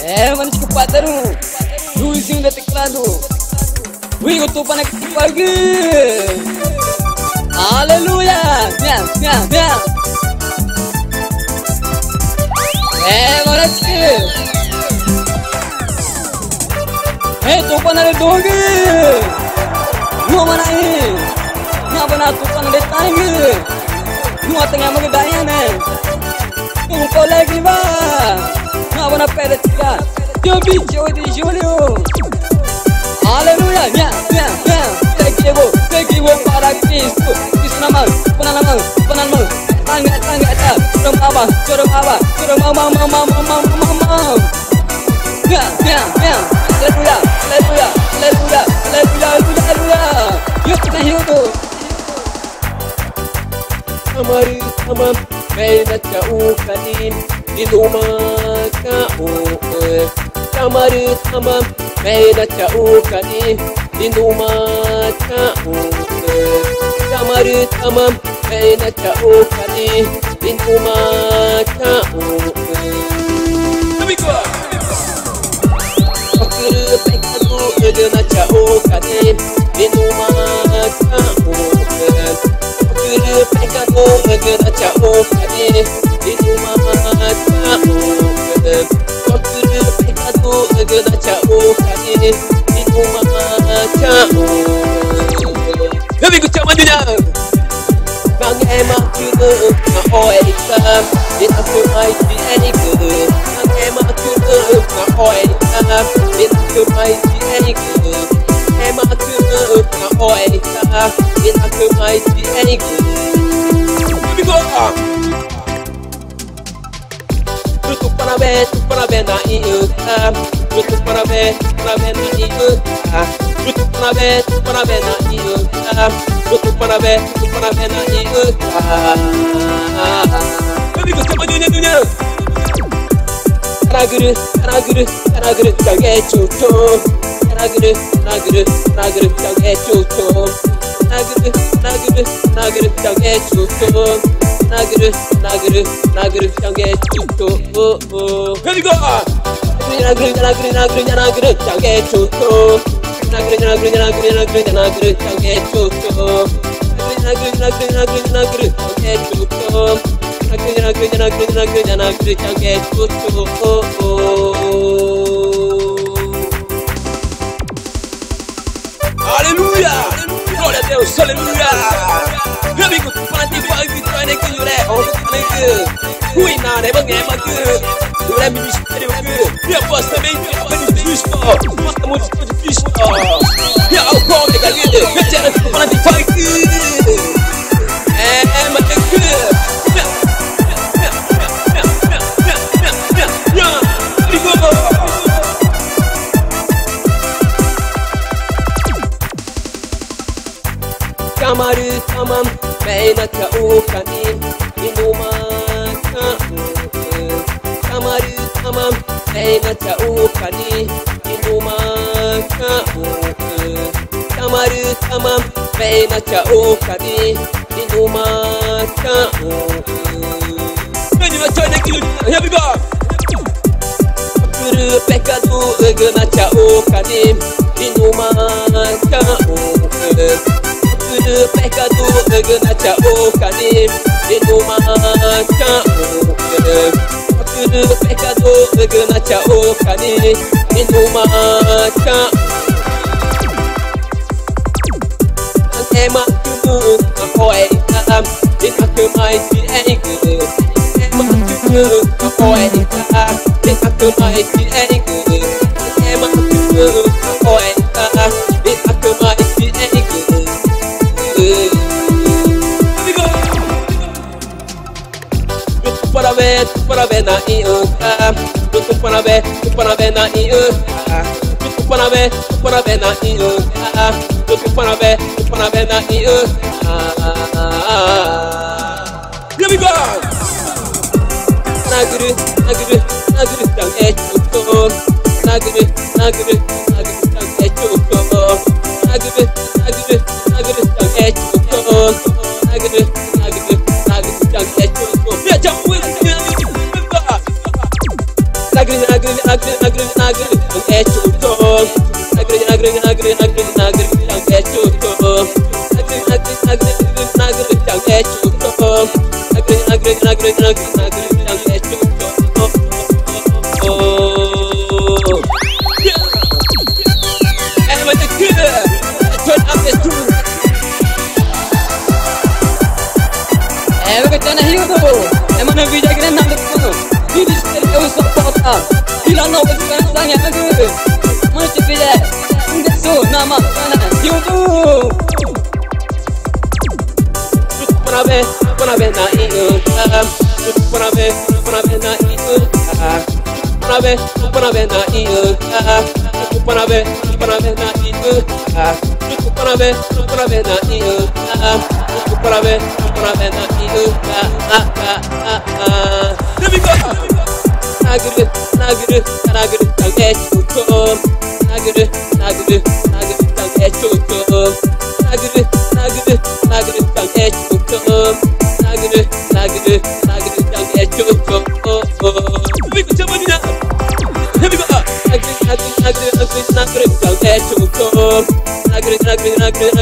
Mano de padrão, Luizinho da teclado, Wigo tu para que pagi. Aleluia, minha. Agora sim. Tu para le doge, nu mana ini, nu mana tu para le tangi, nu tengah magdaya ne, tu kolej riba. Mana pede tiga, yo bicho de Julio. Aleluia, minha. Seguivo para Cristo. Cristo na mão, tanga, choro baba, minha. Aleluia. Yo te hiudo. Amari, bena kau kadim. Iduma kau, kamaru tamam, beda kau kani. Iduma kau, kamaru tamam, beda kau kani. Iduma kau. Amigo, aku pekatu dengan kau kani. Iduma kau, aku pekatu dengan kau kani. Iduma kau, waktu pekatu gena kau kani. Iduma kau. Lebih kucak majunya. Bang emak juga na oelikam. Kita kumai di eniku. Bang emak juga na oelikam. Kita kumai di eniku. Emak juga na oelikam. Kita kumai di eniku. Lebih kucak. Tutup para ver na iuka. Tutup para ver na iuka. Tutup para ver na iuka. Tutup para ver na iuka. Amigo, sama dunia. Karaguru, jangan cucu. Karaguru, jangan cucu. Karaguru, jangan cucu. Nagru, jangan cucu. Here we go. Nagru, jangan cucu. Nagru, jangan cucu. Nagru, jangan cucu. Jangan cucu. Aleluia. Glória a Deus, aleluia. Meu amigo, para ti vai vitória nem que jure, nem que ruína, nem bangué, mas que jure me mistério que minha voz também é difícil, gosta muito de difícil. E a alcool de galida, me tira que para ti vai que mas que Kamaru tamam, bena kau kani. Iduma kau. Kamaru tamam, bena kau kani. Iduma kau. Kamaru tamam, bena kau kani. Iduma kau. Menina join aqui, here we go. Aku pekatu gena kau kani. Iduma kau. Pekatu gena kau kani. Iduma kau. Pekatu gena kau kani. Iduma kau. Emak juga kau elikam. Aku mai di eniku. Emak juga kau elikam. Aku mai di eniku. Emak juga kau elikam. Aku mai di eniku. Para ver na iuka. Tutup para ver na iuka. Tutup para ver na iuka. Tutup para ver na iuka. Here we go. Nagru, jangan cucu. Nagru, jangan cucu. Nagru, jangan cucu. Nagru, Emang bisa kira nak betul? Ini sekali kau sokota. Bila nak berjalan tanya aku, macam bila enggak so nama mana? YouTube. Perabe na itu, perabe na itu, perabe na itu, perabe na itu, perabe na itu. Perabe na itu, let me go. Nagre, tange chuko. Nagre, tange chuko. Nagre, tange chuko. Nagre, tange chuko. Let me go, Jamina. Let me go. Nagre, tange chuko. Nagre, tange chuko.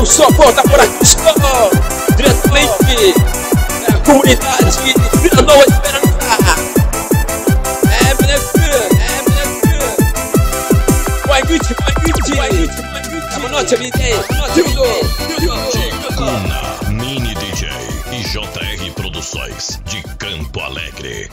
Só volta por aqui, diretamente da comunidade Vila Nova Esperança. Vai good. Boa noite, Cuna, Mini DJ e JR Produções de Campo Alegre.